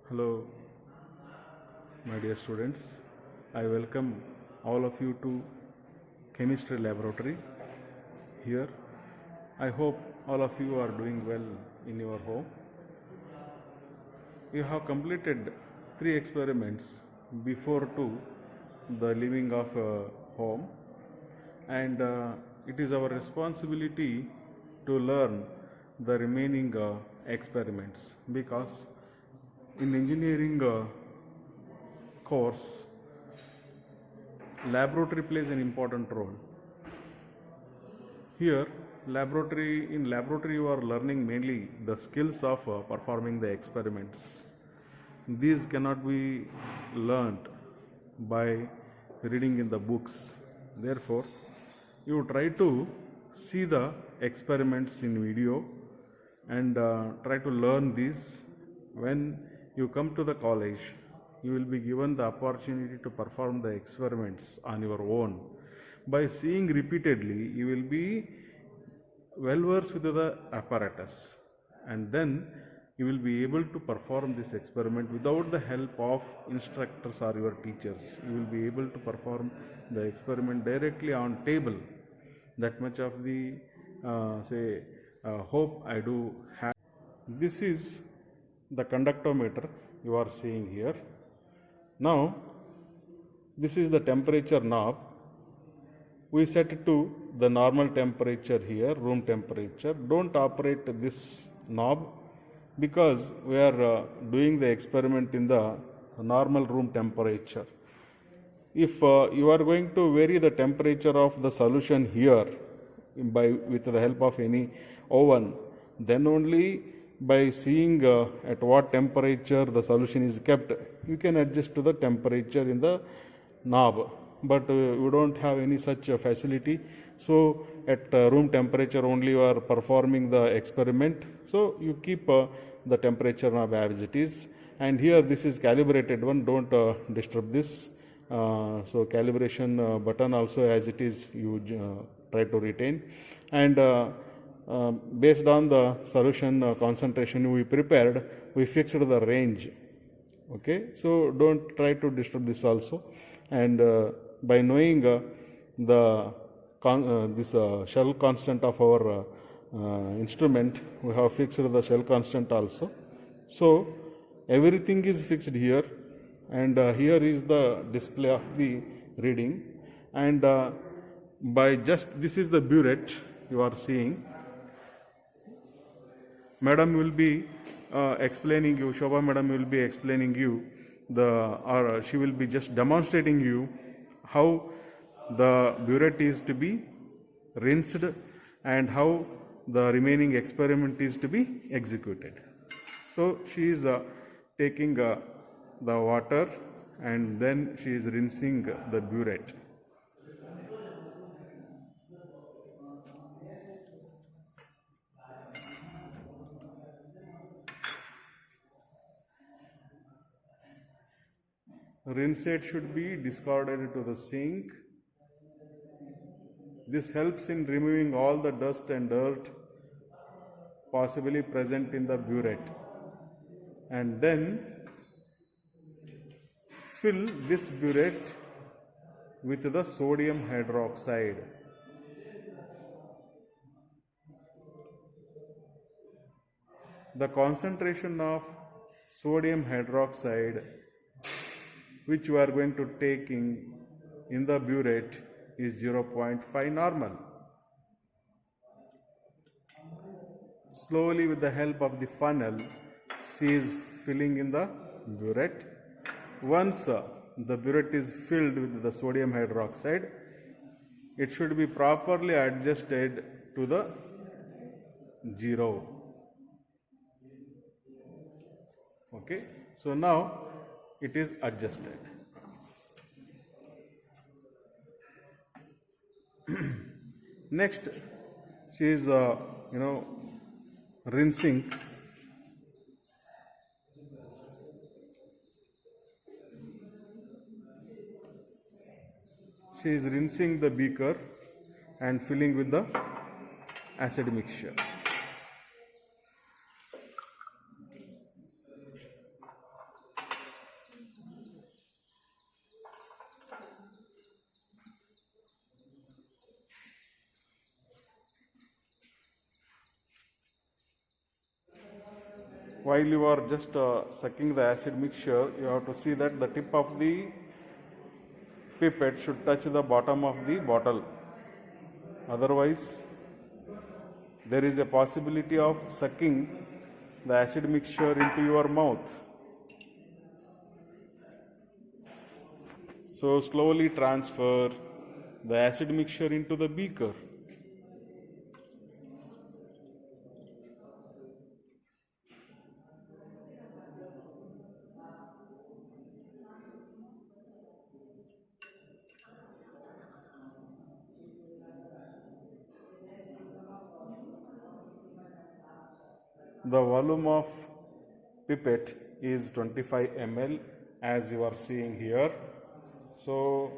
Hello, my dear students. I welcome all of you to chemistry laboratory here. I hope all of you are doing well in your home. You have completed 3 experiments before to the leaving of home, and it is our responsibility to learn the remaining experiments, because in engineering course laboratory plays an important role. Here, in laboratory you are learning mainly the skills of performing the experiments. These cannot be learnt by reading in the books. Therefore, you try to see the experiments in video and try to learn these. When you come to the college, you will be given the opportunity to perform the experiments on your own. By seeing repeatedly, you will be well versed with the apparatus, and then you will be able to perform this experiment without the help of instructors or your teachers. You will be able to perform the experiment directly on table. That much of the hope I do have. This is the conductometer you are seeing here. Now this is the temperature knob. We set it to the normal temperature here, room temperature. Don't operate this knob because we are doing the experiment in the normal room temperature. If you are going to vary the temperature of the solution here with the help of any oven, then only by seeing at what temperature the solution is kept, you can adjust to the temperature in the knob. But you don't have any such facility. So at room temperature only you are performing the experiment. So you keep the temperature knob as it is. And here this is calibrated one. Don't disturb this. So calibration button also as it is you try to retain. And based on the solution concentration we prepared, we fixed the range. Okay, so don't try to disturb this also. And by knowing this shell constant of our instrument, we have fixed the shell constant also. So everything is fixed here, and here is the display of the reading. And by just this is the burette you are seeing. Madam will be explaining you, Shobha madam will be explaining you she will be just demonstrating you how the burette is to be rinsed and how the remaining experiment is to be executed. So she is taking the water and then she is rinsing the burette. Rinsate should be discarded to the sink. This helps in removing all the dust and dirt possibly present in the burette. And then fill this burette with the sodium hydroxide. The concentration of sodium hydroxide which we are going to take in the burette is 0.5 normal. Slowly with the help of the funnel, she is filling in the burette. Once the burette is filled with the sodium hydroxide, it should be properly adjusted to the 0. Okay, so now it is adjusted. Next, she is rinsing. She is rinsing the beaker and filling with the acid mixture. while you are just sucking the acid mixture, you have to see that the tip of the pipette should touch the bottom of the bottle. Otherwise, there is a possibility of sucking the acid mixture into your mouth. So slowly transfer the acid mixture into the beaker. The volume of pipette is 25 ml as you are seeing here. So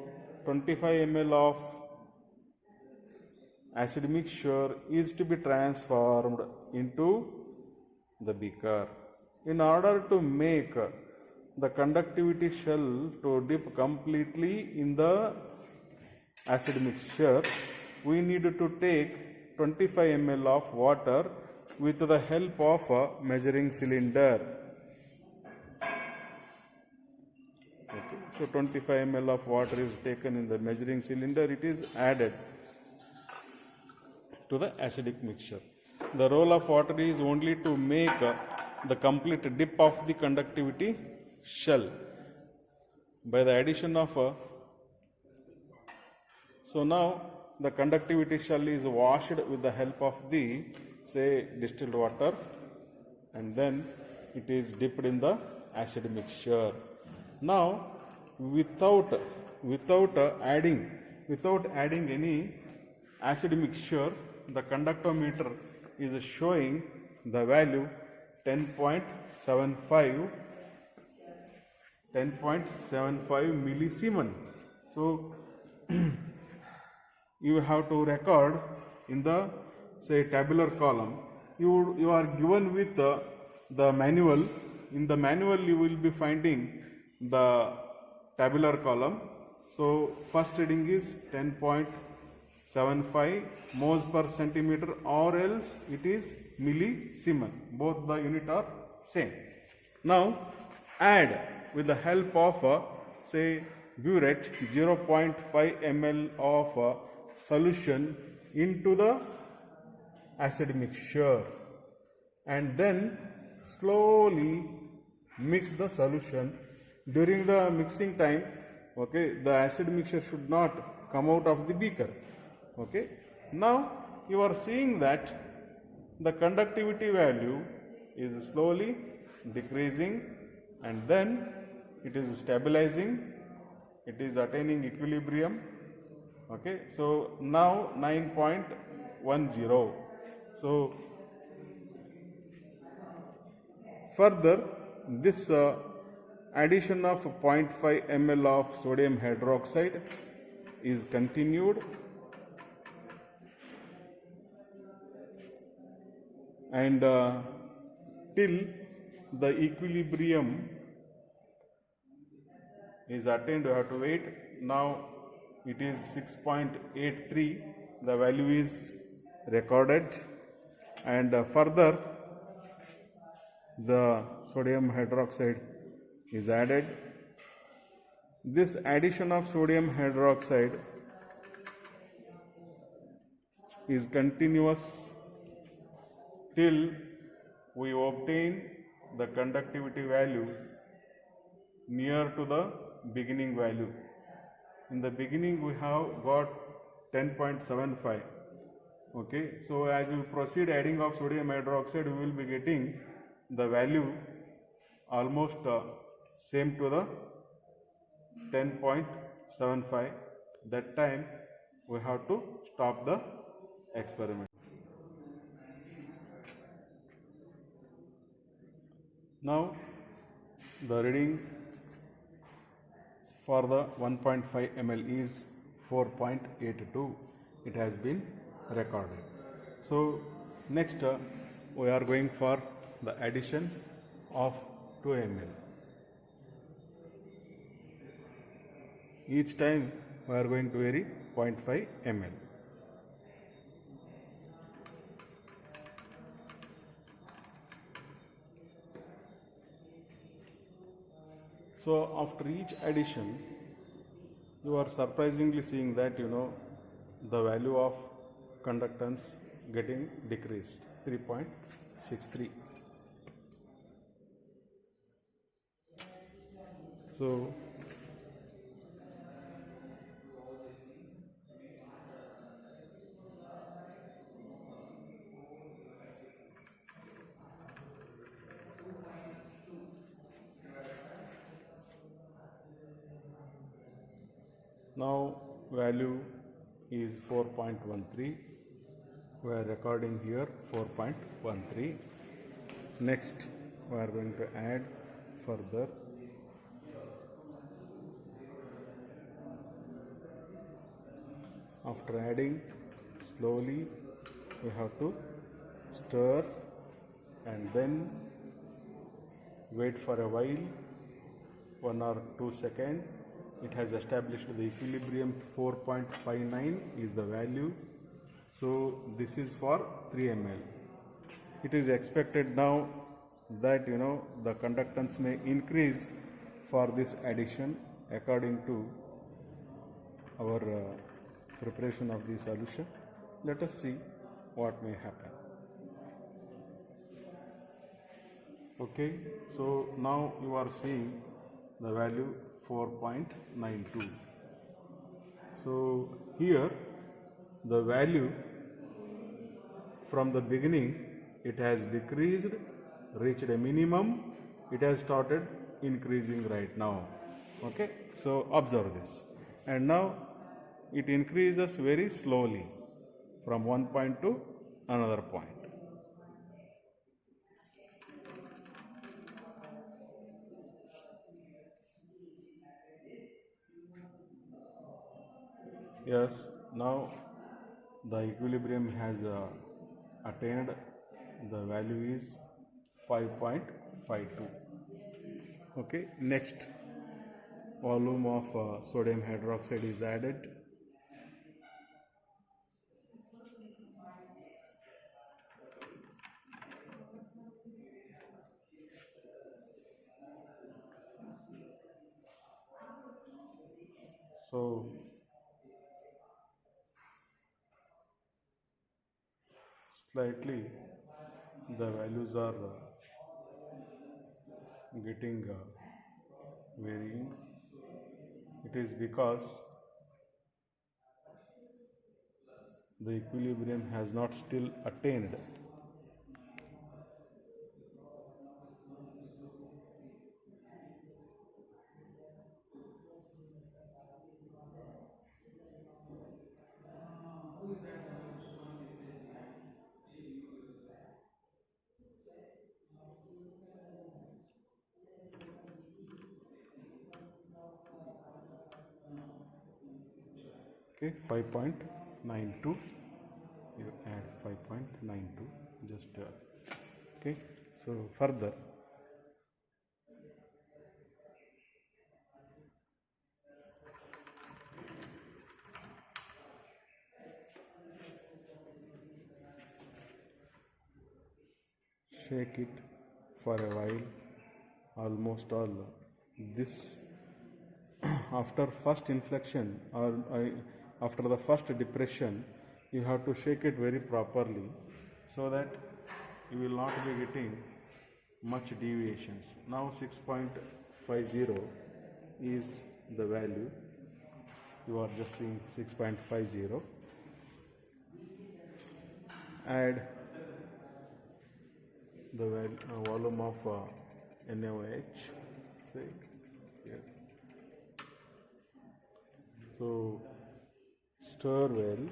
25 ml of acid mixture is to be transformed into the beaker. In order to make the conductivity shell to dip completely in the acid mixture, we need to take 25 ml of water with the help of a measuring cylinder. Okay. So 25 ml of water is taken in the measuring cylinder, it is added to the acidic mixture. The role of water is only to make the complete dip of the conductivity shell. By the addition of so now the conductivity shell is washed with the help of the distilled water, and then it is dipped in the acid mixture. Now without adding any acid mixture, the conductometer is showing the value 10.75 millisiemens. So you have to record in the tabular column. You are given with the manual. In the manual you will be finding the tabular column. So first reading is 10.75 moles per centimeter, or else it is millisiemens. Both the unit are same. Now add with the help of burette 0.5 ml of solution into the acid mixture, and then slowly mix the solution. During the mixing time, the acid mixture should not come out of the beaker. Now you are seeing that the conductivity value is slowly decreasing, and then it is stabilizing, it is attaining equilibrium. So now 9.10. So further, this addition of 0.5 ml of sodium hydroxide is continued, and till the equilibrium is attained, you have to wait. Now it is 6.83, the value is recorded, and further the sodium hydroxide is added. This addition of sodium hydroxide is continuous till we obtain the conductivity value near to the beginning value. In the beginning we have got 10.75. So as we proceed adding of sodium hydroxide, we will be getting the value almost same to the 10.75. That time we have to stop the experiment. Now the reading for the 1.5 ml is 4.82. It has been recorded. So next we are going for the addition of 2 ml. Each time we are going to vary 0.5 ml. So after each addition, you are surprisingly seeing that the value of conductance getting decreased 3.63. So now value is 4.13. We are recording here 4.13. Next we are going to add further. After adding, slowly we have to stir and then wait for a while, 1 or 2 seconds. It has established the equilibrium. 4.59 is the value. So this is for 3 ml. It is expected now that the conductance may increase for this addition according to our preparation of the solution. Let us see what may happen. Okay, so now you are seeing the value 4.92. So here the value from the beginning, it has decreased, reached a minimum, it has started increasing right now. Okay, so observe this, and now it increases very slowly from one point to another point. Yes, now the equilibrium has attained. The value is 5.52. Okay, next volume of sodium hydroxide is added. So slightly the values are getting varying. It is because the equilibrium has not still attained. Okay, 5.92. You add 5.92. Just okay. So further, shake it for a while. Almost all this after first inflection or after the first depression, you have to shake it very properly so that you will not be getting much deviations. Now 6.50 is the value. You are just seeing 6.50. Add the volume of NaOH. See here. So stir well.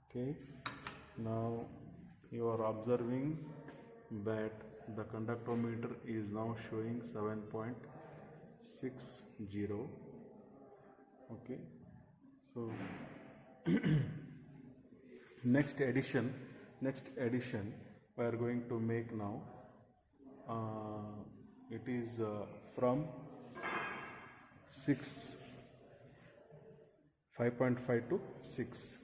Okay, now you are observing that the conductometer is now showing 7.60. Okay, so next addition we are going to make now. It is from 5.5 to 6.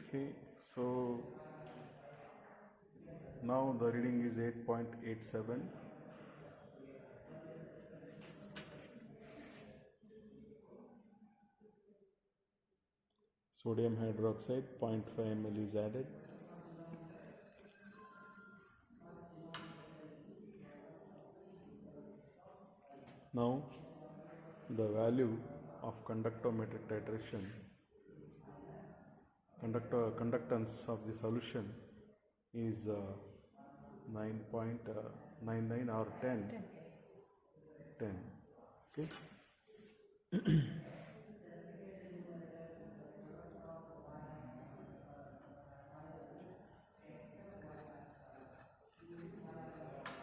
Okay, so now the reading is 8.87. Sodium hydroxide 0.5 ml is added. Now the value of conductometric titration, conductance of the solution is 9.99 or 10. Okay.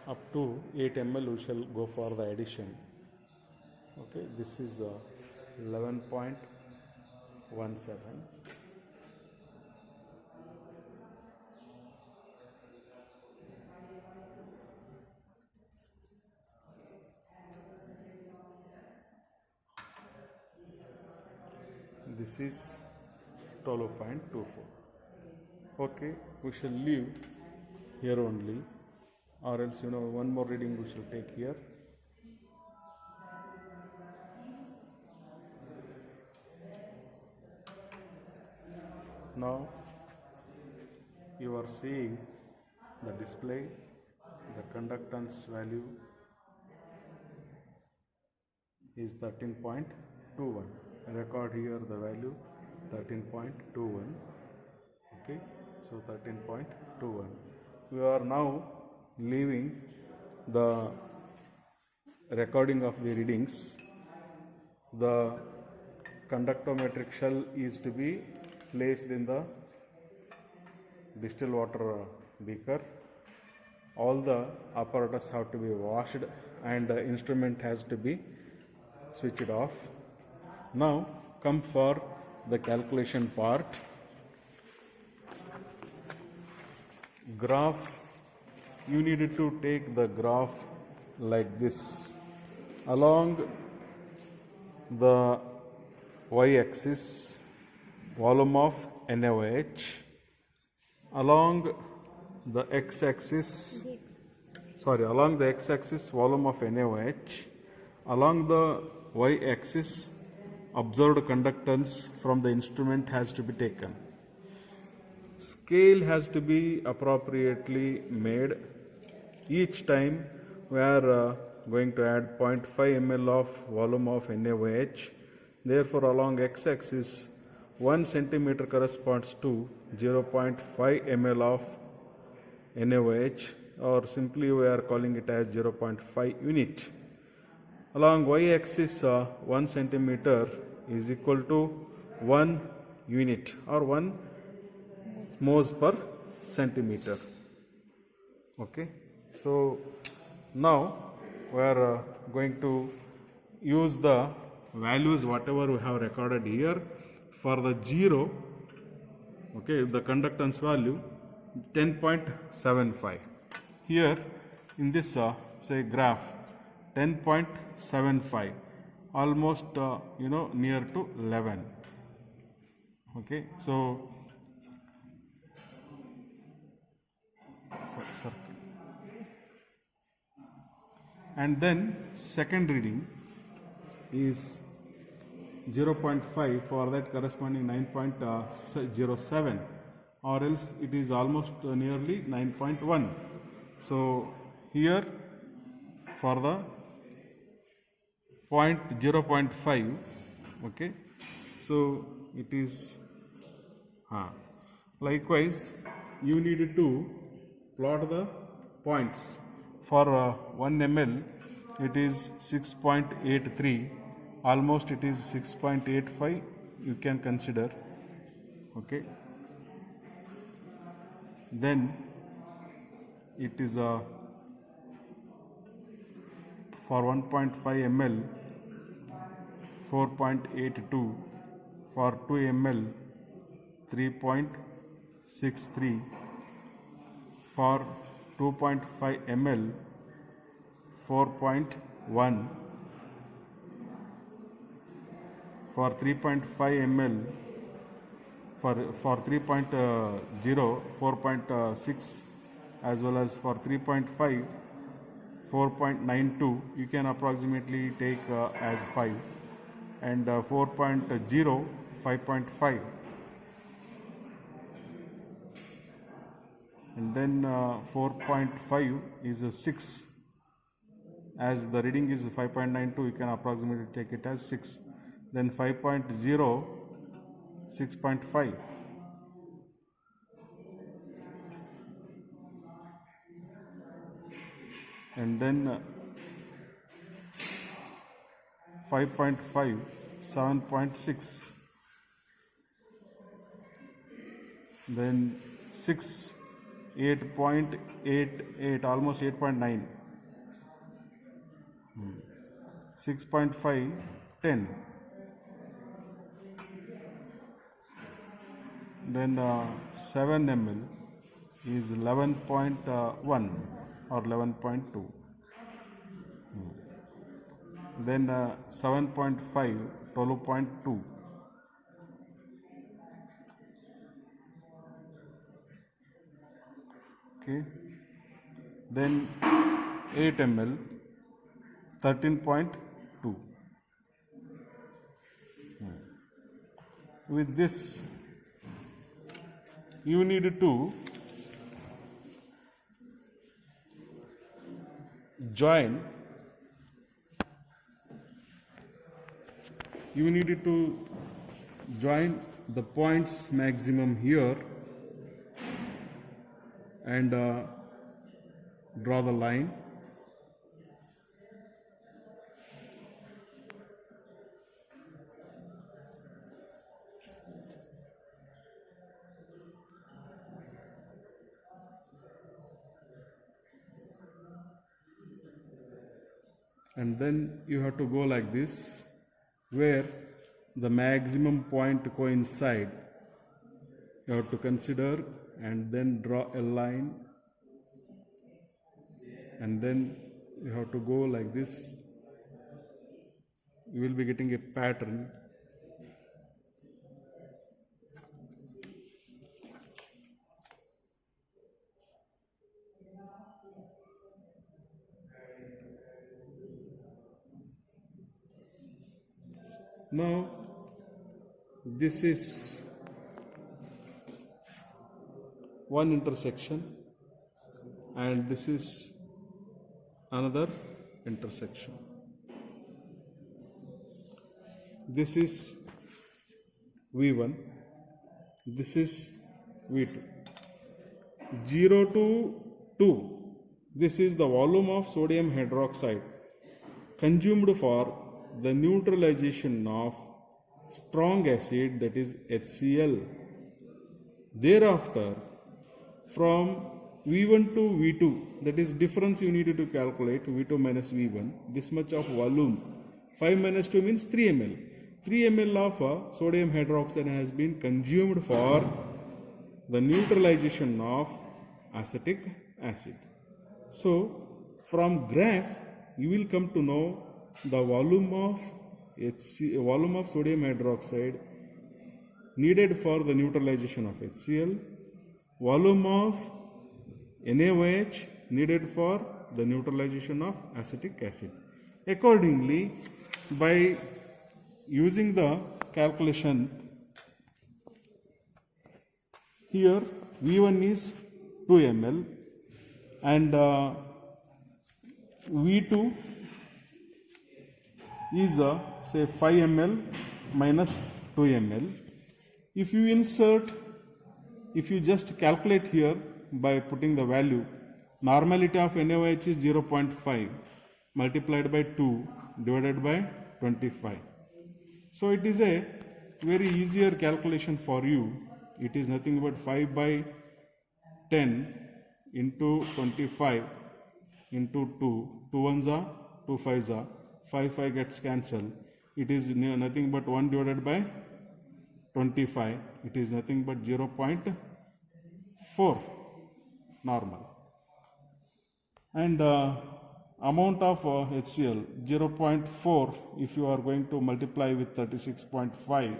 Up to 8 ml we shall go for the addition. Okay, this is 11.17. This is 12.24. Okay, we shall leave here only, or else one more reading we shall take here. Now you are seeing the display, the conductance value is 13.21. Record here the value 13.21. Okay, so 13.21. We are now leaving the recording of the readings. The conductometric shell is to be placed in the distilled water beaker. All the apparatus have to be washed and the instrument has to be switched off. Now come for the calculation part. Graph, you needed to take the graph like this. Along the y-axis, volume of NaOH. Along the x-axis, along the x-axis, volume of NaOH. Along the y-axis, observed conductance from the instrument has to be taken. Scale has to be appropriately made. Each time we are going to add 0.5 ml of volume of NaOH. Therefore, along x-axis, 1 centimeter corresponds to 0.5 ml of NaOH, or simply we are calling it as 0.5 unit. Along y-axis, 1 centimeter is equal to 1 unit or 1 moles per centimeter. Okay, so now we are going to use the values whatever we have recorded here. For the 0, okay, the conductance value 10.75. Here in this say graph 10.75, almost near to 11. Okay, so circle. And then second reading is 0.5, for that corresponding 9.07, or else it is almost nearly 9.1. So here for the 0.5, okay, so it is likewise you need to plot the points. For 1 ml it is 6.83, almost it is 6.85, you can consider. Okay, then it is for 1.5 ml 4.82, for 2 ml 3.63, for 2.5 ml 4.1, for 3.5 ml for 3.0 4.6, as well as for 3.5 4.92, you can approximately take as 5, and 4.0 5.5, and then 4.5 is a 6. As the reading is 5.92, you can approximately take it as 6. Then 5.0 6.5, and then 5.5 7.6, then 6 8.88, almost 8.9, 6.5 10, then 7 ml is 11.1 or 11.2, then 7.5 12.2, okay, then 8 ml 13.2. With this, you need to join, the points maximum here and draw the line. And then you have to go like this, where the maximum point coincide. You have to consider and then draw a line, and then you have to go like this. You will be getting a pattern. Now this is one intersection and this is another intersection. This is V1, this is V2. 0 to 2, this is the volume of sodium hydroxide consumed for the neutralization of strong acid, that is HCl. Thereafter, from V1 to V2, that is difference you need to calculate, V2 minus V1, this much of volume. 5 minus 2 means 3 ml. 3 ml of sodium hydroxide has been consumed for the neutralization of acetic acid. So, from graph, you will come to know the volume of sodium hydroxide needed for the neutralization of HCl, volume of NaOH needed for the neutralization of acetic acid. Accordingly, by using the calculation, here V1 is 2 ml and V2 is say 5 ml minus 2 ml. If you just calculate here by putting the value, normality of NaOH is 0.5 multiplied by 2 divided by 25. So it is a very easier calculation for you. It is nothing but 5 by 10 into 25 into 2. 2 ones are 2 5s are 5 gets cancelled. It is nothing but 1 divided by 25. It is nothing but 0.4 normal. And amount of HCl 0.4, if you are going to multiply with 36.5,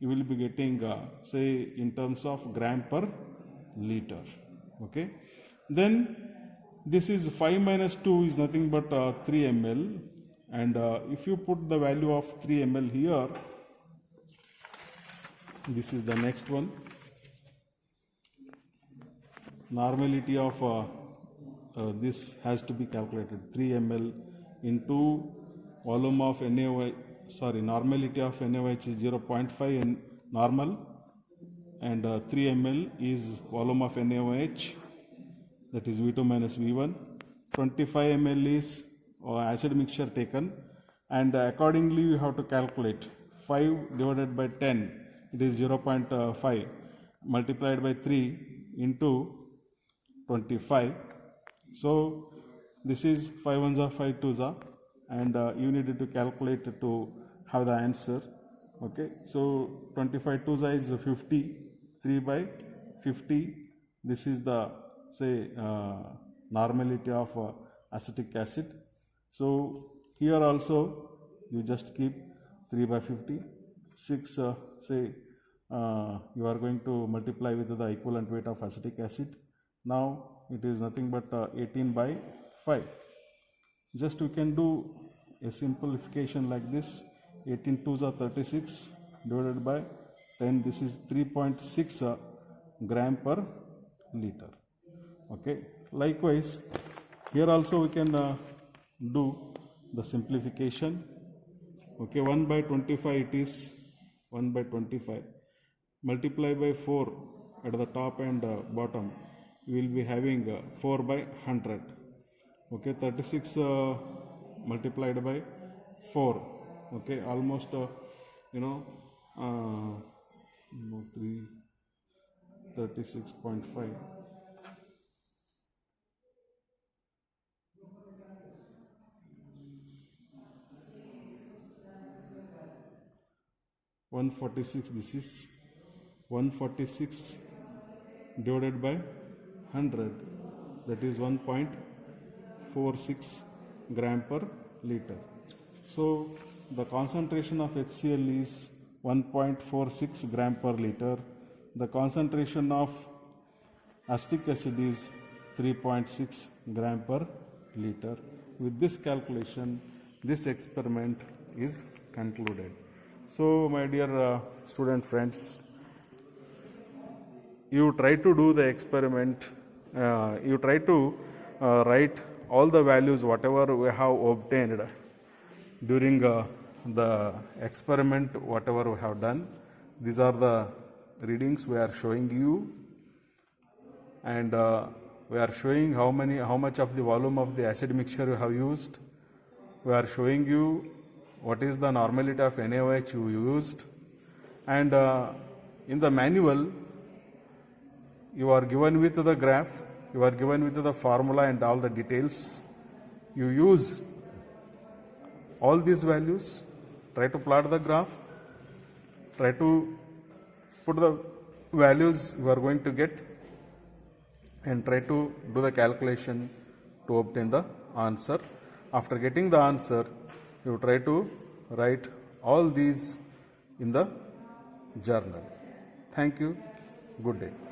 you will be getting say in terms of gram per liter. Okay, then this is 5 minus 2 is nothing but 3 ml, and if you put the value of 3 ml here, this is the next one. Normality of this has to be calculated. 3 ml into volume of NaOH, normality of NaOH is 0.5 in normal, and 3 ml is volume of NaOH, that is V2 minus V1. 25 ml is acid mixture taken, and accordingly you have to calculate 5 divided by 10, it is 0.5, multiplied by 3 into 25. So this is 5 ones are 5 twos are, and you needed to calculate to have the answer. Okay, so 25 twos is 50, 3 by 50. This is the say normality of acetic acid. So here also you just keep 3 by 50. 6 say you are going to multiply with the equivalent weight of acetic acid. Now it is nothing but 18 by 5. Just you can do a simplification like this. 18 twos are 36 divided by 10. This is 3.6 gram per liter. Okay. Likewise, here also we can do the simplification. Okay, 1 by 25 it is 1 by 25. Multiply by 4 at the top and bottom. We will be having 4 by 100. Okay, 36 multiplied by 4. Okay, almost 36.5. 146. This is 146 divided by 100, that is 1.46 gram per liter. So the concentration of HCl is 1.46 gram per liter. The concentration of acetic acid is 3.6 gram per liter. With this calculation, this experiment is concluded. So my dear student friends, you try to do the experiment, you try to write all the values whatever we have obtained during the experiment, whatever we have done. These are the readings we are showing you, and we are showing how much of the volume of the acid mixture you have used. We are showing you what is the normality of NaOH you used, and in the manual you are given with the graph, you are given with the formula and all the details. You use all these values, try to plot the graph, try to put the values you are going to get, and try to do the calculation to obtain the answer. After getting the answer, you try to write all these in the journal. Thank you. Good day.